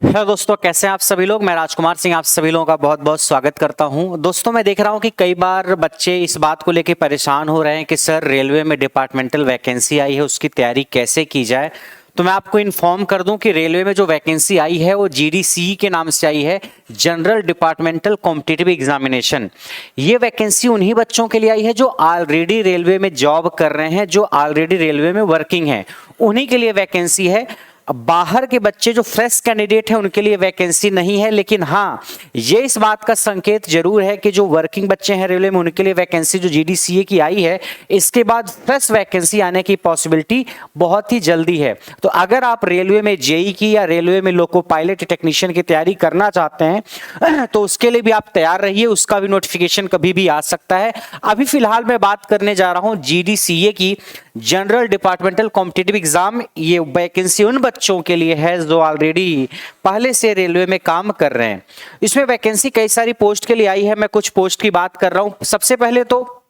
Hello दोस्तों, कैसे हैं आप सभी लोग। मैं राजकुमार सिंह आप सभी लोगों का बहुत बहुत स्वागत करता हूं। दोस्तों, मैं देख रहा हूं कि कई बार बच्चे इस बात को लेकर परेशान हो रहे हैं कि सर रेलवे में डिपार्टमेंटल वैकेंसी आई है, उसकी तैयारी कैसे की जाए। तो मैं आपको इन्फॉर्म कर दूं कि रेलवे में जो वैकेंसी आई है वो जीडीसी के नाम से आई है, जनरल डिपार्टमेंटल कॉम्पिटिटिव एग्जामिनेशन। ये वैकेंसी उन्हीं बच्चों के लिए आई है जो ऑलरेडी रेलवे में जॉब कर रहे हैं, जो ऑलरेडी रेलवे में वर्किंग है, उन्हीं के लिए वैकेंसी है। अब बाहर के बच्चे जो फ्रेश कैंडिडेट हैं उनके लिए वैकेंसी नहीं है, लेकिन हाँ, ये इस बात का संकेत जरूर है कि जो वर्किंग बच्चे हैं रेलवे में उनके लिए वैकेंसी जो जीडीसीए की आई है, इसके बाद फ्रेश वैकेंसी आने की पॉसिबिलिटी बहुत ही जल्दी है। तो अगर आप रेलवे में जेई की या रेलवे में लोको पायलट टेक्नीशियन की तैयारी करना चाहते हैं तो उसके लिए भी आप तैयार रहिए, उसका भी नोटिफिकेशन कभी भी आ सकता है। अभी फिलहाल मैं बात करने जा रहा हूं जीडीसीए की, जनरल डिपार्टमेंटल कॉम्पिटिटिव एग्जाम। ये वैकेंसी उन बच्चों के लिए है जो ऑलरेडी पहले से रेलवे में काम कर रहे हैं। इसमें वैकेंसी कई सारी पोस्ट के लिए आई है, मैं कुछ पोस्ट की बात कर रहा हूं। सबसे पहले तो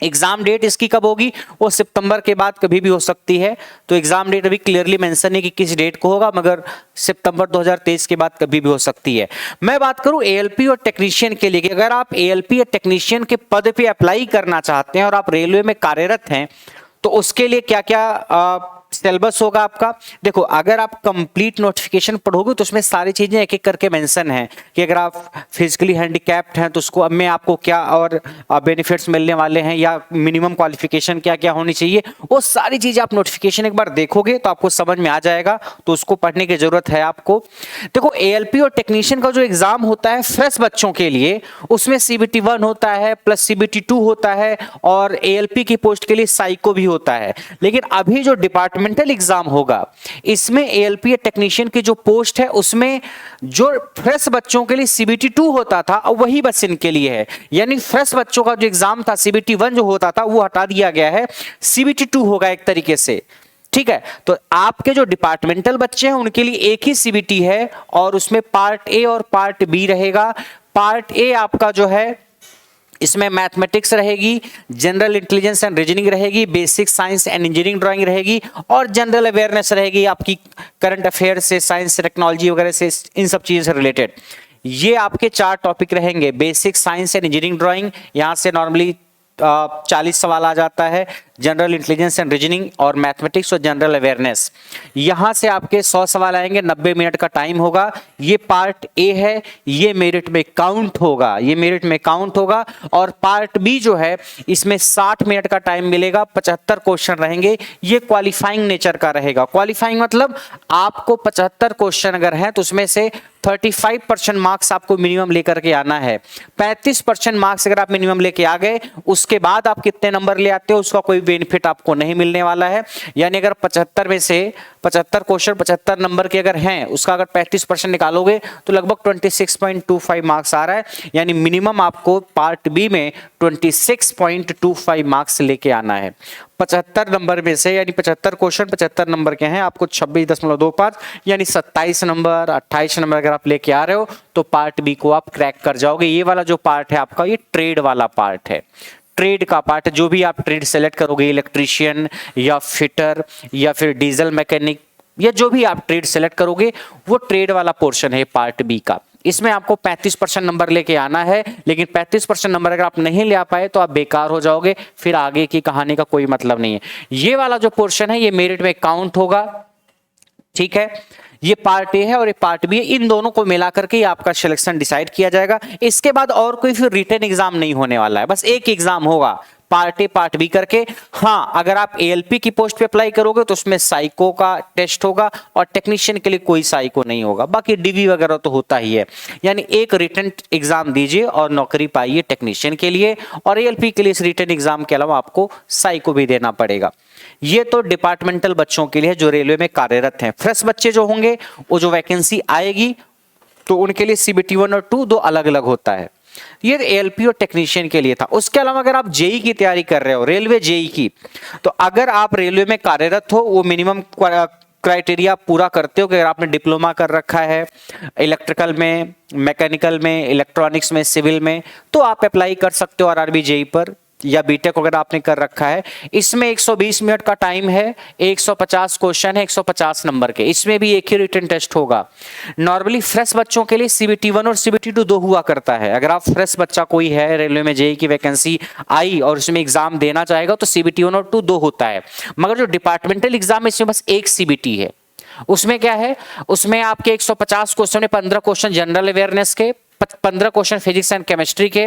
एग्जाम डेट इसकी कब होगी, वो सितंबर के बाद कभी भी हो सकती है। तो एग्जाम डेट अभी क्लियरली मेंशन नहीं कि किस डेट को होगा, मगर सितंबर 2023 के बाद कभी भी हो सकती है। मैं बात करूं एएलपी और टेक्नीशियन के लिए कि अगर आप एएलपी या टेक्नीशियन के पद पे अप्लाई करना चाहते हैं और आप रेलवे में कार्यरत हैं तो उसके लिए क्या क्या सिलेबस होगा आपका। देखो, अगर आप कंप्लीट नोटिफिकेशन पढ़ोगे तो उसमें सारी चीजें एक एक करके मेंशन है कि अगर आप फिजिकली हैंडीकैप्ड हैं तो उसको में आपको क्या और बेनिफिट्स मिलने वाले हैं, या मिनिमम क्वालिफिकेशन क्या क्या होनी चाहिए। वो सारी चीजें आप नोटिफिकेशन एक बार देखोगे तो आपको समझ में आ जाएगा, तो उसको पढ़ने की जरूरत है आपको। देखो, एएलपी और टेक्नीशियन का जो एग्जाम होता है फ्रेश बच्चों के लिए, उसमें सीबीटी 1 होता है प्लस सीबीटी 2 होता है, और एएलपी की पोस्ट के लिए साइको भी होता है। लेकिन अभी जो डिपार्टमेंटल एग्जाम होगा, इसमें एएलपी टेक्नीशियन की जो पोस्ट है उसमें जो फ्रेश बच्चों के लिए सीबीटी 2 होता था और वही बस इनके लिए है। यानी फ्रेश बच्चों का जो एग्जाम था सीबीटी 1 जो होता था वो हटा दिया गया है, सीबीटी 2 होगा एक तरीके से। ठीक है, तो आपके जो डिपार्टमेंटल बच्चे हैं उनके लिए एक ही सीबीटी है और उसमें पार्ट ए और पार्ट बी रहेगा। पार्ट ए आपका जो है इसमें मैथमेटिक्स रहेगी, जनरल इंटेलिजेंस एंड रीजनिंग रहेगी, basic science and engineering drawing रहेगी, और जनरल अवेयरनेस रहेगी आपकी करंट अफेयर से, साइंस से, टेक्नोलॉजी वगैरह से, इन सब चीजों से रिलेटेड। ये आपके 4 टॉपिक रहेंगे। Basic science and engineering drawing, यहां से नॉर्मली 40 सवाल आ जाता है। जनरल इंटेलिजेंस एंड रीजनिंग और मैथमेटिक्स और जनरल अवेयरनेस, यहां से आपके 100 सवाल आएंगे, 90 मिनट का टाइम होगा। ये पार्ट ए है, ये मेरिट में काउंट होगा, ये मेरिट में काउंट होगा। और पार्ट बी जो है इसमें 60 मिनट का टाइम मिलेगा, 75 क्वेश्चन रहेंगे। ये क्वालिफाइंग नेचर का रहेगा। क्वालिफाइंग मतलब आपको 75 क्वेश्चन अगर है तो उसमें से 35% मार्क्स आपको मिनिमम लेकर के आना है। 35% मार्क्स अगर आप मिनिमम लेके आ गए, उसके बाद आप कितने नंबर ले आते हो उसका कोई बेनिफिट आपको नहीं मिलने वाला है। यानी अगर 75 में से 75 क्वेश्चन 75 नंबर के अगर हैं, उसका अगर 35% निकालोगे तो लगभग 26.25 मार्क्स आ रहा है। यानी मिनिमम आपको पार्ट बी में 26.25 मार्क्स लेके आना है 75 नंबर में से। यानी 75 क्वेश्चन 75 नंबर के हैं, आपको 26.25 यानी 27 नंबर 28 नंबर अगर आप लेके आ रहे हो तो पार्ट बी को आप क्रैक कर जाओगे। ये वाला जो पार्ट है आपका, ये ट्रेड वाला पार्ट है। ट्रेड का पार्ट, जो भी आप ट्रेड सेलेक्ट करोगे, इलेक्ट्रीशियन या फिटर या फिर डीजल मैकेनिक, या जो भी आप ट्रेड सेलेक्ट करोगे, वो ट्रेड वाला पोर्शन है पार्ट बी का। इसमें आपको 35% नंबर लेके आना है, लेकिन 35% नंबर अगर आप नहीं ले आ पाए तो आप बेकार हो जाओगे, फिर आगे की कहानी का कोई मतलब नहीं है। ये वाला जो पोर्शन है ये मेरिट में काउंट होगा। ठीक है, ये पार्ट ए है और ये पार्ट बी है। इन दोनों को मिलाकर के आपका सिलेक्शन डिसाइड किया जाएगा। इसके बाद और कोई फिर रिटन एग्जाम नहीं होने वाला है, बस एक एग्जाम होगा पार्ट ए पार्ट बी करके। हाँ, अगर आप एएलपी की पोस्ट पे अप्लाई करोगे तो उसमें साइको का टेस्ट होगा और टेक्नीशियन के लिए कोई साइको नहीं होगा, बाकी डीवी वगैरह तो होता ही है। यानी एक रिटन एग्जाम दीजिए और नौकरी पाइए टेक्नीशियन के लिए, और एएलपी के लिए इस रिटन एग्जाम के अलावा आपको साइको भी देना पड़ेगा। ये तो डिपार्टमेंटल बच्चों के लिए जो रेलवे में कार्यरत हैं। फ्रेश बच्चे जो होंगे, वो जो वैकेंसी आएगी तो उनके लिए सीबीटी 1 और 2 दो अलग अलग होता है। ये एएलपी और टेक्नीशियन के लिए था। उसके अलावा अगर आप जेई की तैयारी कर रहे हो, रेलवे जेई की, तो अगर आप रेलवे में कार्यरत हो, वो मिनिमम क्राइटेरिया पूरा करते हो कि अगर आपने डिप्लोमा कर रखा है इलेक्ट्रिकल में, मैकेनिकल में, इलेक्ट्रॉनिक्स में, सिविल में, तो आप अप्लाई कर सकते हो आरआरबी जेई पर। या बीटेक वगैरह आपने कर रखा है, इसमें 120 मिनट का टाइम है, 150 क्वेश्चन है 150 नंबर के, इसमें भी एक ही रिटन टेस्ट होगा। नॉर्मली फ्रेश बच्चों के लिए CBT 1 और CBT 2 दो हुआ करता है। अगर आप फ्रेश बच्चा कोई है, रेलवे में जेईई की वैकेंसी आई और उसमें एग्जाम देना चाहेगा तो CBT 1 और 2 दो होता है, मगर जो डिपार्टमेंटल एग्जाम है इसमें बस एक CBT है। उसमें क्या है, उसमें आपके 150 क्वेश्चन है, 15 क्वेश्चन जनरल अवेयरनेस के, 15 क्वेश्चन फिजिक्स एंड केमिस्ट्री के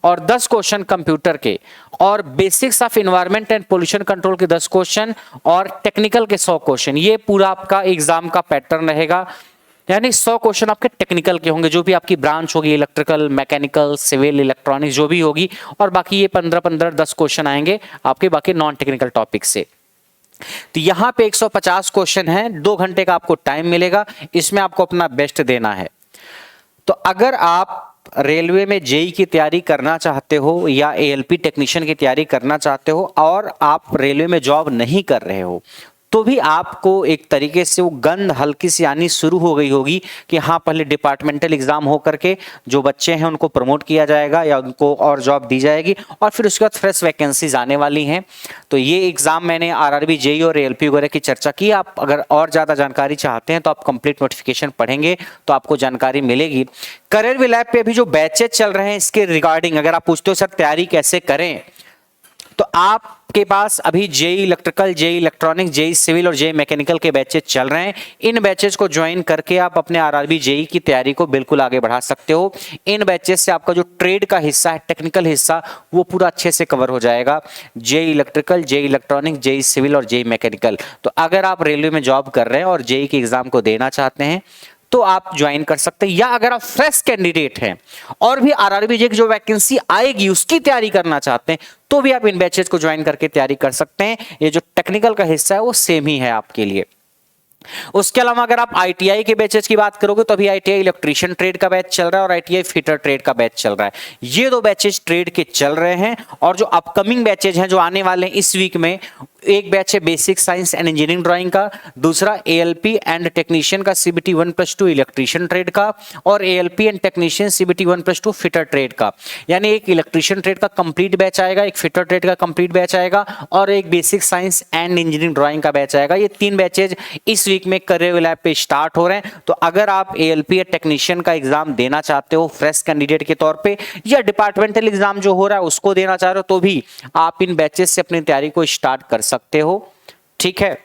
और 10 क्वेश्चन कंप्यूटर के, और basics of environment and pollution control के 10 क्वेश्चन और टेक्निकल के 100 क्वेश्चन। ये पूरा आपका एग्जाम का पैटर्न रहेगा। यानी 100 क्वेश्चन आपके टेक्निकल के होंगे, जो भी आपकी ब्रांच होगी, इलेक्ट्रिकल, मैकेनिकल, सिविल, इलेक्ट्रॉनिक्स जो भी होगी, और बाकी ये 15-15 10 क्वेश्चन आएंगे आपके बाकी नॉन टेक्निकल टॉपिक से। तो यहां पे 150 क्वेश्चन है, 2 घंटे का आपको टाइम मिलेगा, इसमें आपको अपना बेस्ट देना है। तो अगर आप रेलवे में जेईई की तैयारी करना चाहते हो या ALP टेक्नीशियन की तैयारी करना चाहते हो और आप रेलवे में जॉब नहीं कर रहे हो, तो भी आपको एक तरीके से वो गंध हल्की सी आनी शुरू हो गई होगी कि हाँ, पहले डिपार्टमेंटल एग्जाम हो करके जो बच्चे हैं उनको प्रमोट किया जाएगा या उनको और जॉब दी जाएगी, और फिर उसके बाद फ्रेश वैकेंसीज आने वाली हैं। तो ये एग्जाम मैंने RRB जेईई और ALP वगैरह की चर्चा की। आप अगर और ज़्यादा जानकारी चाहते हैं तो आप कंप्लीट नोटिफिकेशन पढ़ेंगे तो आपको जानकारी मिलेगी। करियर लैब पे अभी जो बैचेज चल रहे हैं इसके रिगार्डिंग अगर आप पूछते हो सर तैयारी कैसे करें, तो आपके पास अभी JEE electrical, JEE electronics, JEE civil और जेईई मैकेनिकल के बैचेज चल रहे हैं। इन बैचेज को ज्वाइन करके आप अपने RRB जेईई की तैयारी को बिल्कुल आगे बढ़ा सकते हो। इन बैचेज से आपका जो ट्रेड का हिस्सा है, टेक्निकल हिस्सा, वो पूरा अच्छे से कवर हो जाएगा। JEE electrical, JEE electronics, JEE civil और जेईई मैकेनिकल। तो अगर आप रेलवे में जॉब कर रहे हैं और जेईई के एग्जाम को देना चाहते हैं तो आप ज्वाइन कर सकते हैं, या अगर आप फ्रेश कैंडिडेट हैं और भी RRB जेईई की जो वैकेंसी आएगी उसकी तैयारी करना चाहते हैं तो भी आप इन बैचेज को ज्वाइन करके तैयारी कर सकते हैं। ये जो टेक्निकल का हिस्सा है वो सेम ही है आपके लिए। उसके अलावा अगर आप ITI के बैचेज की बात करोगे तो अभी ITI इलेक्ट्रीशियन ट्रेड का बैच चल रहा है और ITI फिटर ट्रेड का बैच चल रहा है। ये 2 बैचेज ट्रेड के चल रहे हैं, और जो अपकमिंग बैचेज हैं जो आने वाले हैं इस वीक में, एक बैच है basic science and engineering drawing का, दूसरा ALP एंड टेक्नीशियन का CBT 1+2 इलेक्ट्रीशियन ट्रेड का, और ALP and technician CBT 1+2 fitter trade का। यानी एक इलेक्ट्रीशियन ट्रेड का कंप्लीट बैच आएगा, एक फिटर ट्रेड का कंप्लीट बैच आएगा, और एक basic science and engineering drawing का बैच आएगा। ये 3 बैचेज इस वीक में करियर लैब पे स्टार्ट हो रहे हैं। तो अगर आप ALP या टेक्नीशियन का एग्जाम देना चाहते हो फ्रेश कैंडिडेट के तौर पे, या डिपार्टमेंटल एग्जाम जो हो रहा है उसको देना चाह रहे हो, तो भी आप इन बैचेज से अपनी तैयारी को स्टार्ट कर सकते हो। ठीक है।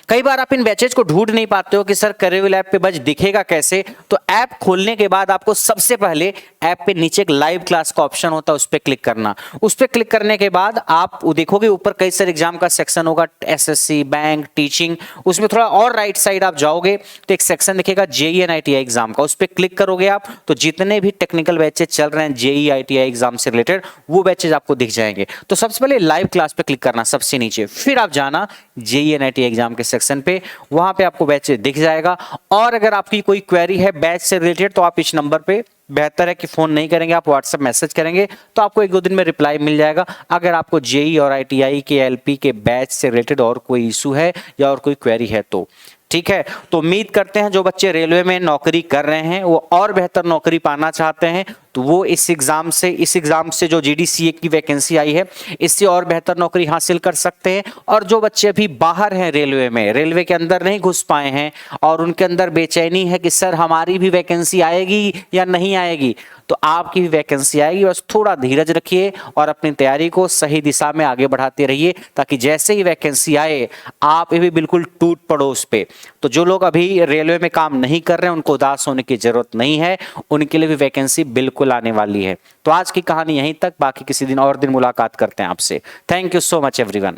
कई बार आप इन बैचेज को ढूंढ नहीं पाते हो कि सर करियर लैब पे बैच दिखेगा कैसे, तो ऐप खोलने के बाद आपको सबसे पहले ऐप पे नीचे एक लाइव क्लास का ऑप्शन होता है, उस पर क्लिक करना। उस पर क्लिक करने के बाद आप देखोगे ऊपर कई सारे एग्जाम का सेक्शन होगा, SSC, बैंक, टीचिंग। उसमें थोड़ा और राइट साइड आप जाओगे तो एक सेक्शन दिखेगा जेईई एंड ITI एग्जाम का, उस पर क्लिक करोगे आप तो जितने भी टेक्निकल बैचेज चल रहे हैं जेईई ITI एग्जाम से रिलेटेड वो बैचेज आपको दिख जाएंगे। तो सबसे पहले लाइव क्लास पे क्लिक करना सबसे नीचे, फिर आप जाना जेईई एंड ITI एग्जाम के सेक्शन पे, वहां पे आपको बैच दिख जाएगा। और अगर आपकी कोई क्वेरी है बैच से रिलेटेड तो आप इस नंबर पे, बेहतर है कि फोन नहीं करेंगे, आप व्हाट्सएप मैसेज करेंगे तो आपको 1-2 दिन में रिप्लाई मिल जाएगा। अगर आपको जेईई और ITI के LP के बैच से रिलेटेड और कोई इशू है या और कोई क्वेरी है तो ठीक है। तो उम्मीद करते हैं जो बच्चे रेलवे में नौकरी कर रहे हैं वो और बेहतर नौकरी पाना चाहते हैं तो वो इस एग्जाम से जो GDCA की वैकेंसी आई है इससे और बेहतर नौकरी हासिल कर सकते हैं। और जो बच्चे अभी बाहर हैं रेलवे में, रेलवे के अंदर नहीं घुस पाए हैं और उनके अंदर बेचैनी है कि सर हमारी भी वैकेंसी आएगी या नहीं आएगी, तो आपकी भी वैकेंसी आएगी। बस थोड़ा धीरज रखिए और अपनी तैयारी को सही दिशा में आगे बढ़ाते रहिए ताकि जैसे ही वैकेंसी आए आप भी बिल्कुल टूट पड़ो उस पर। तो जो लोग अभी रेलवे में काम नहीं कर रहे हैं उनको उदास होने की जरूरत नहीं है, उनके लिए भी वैकेंसी बिल्कुल आने वाली है। तो आज की कहानी यहीं तक, बाकी किसी दिन और दिन मुलाकात करते हैं आपसे। Thank you so much everyone.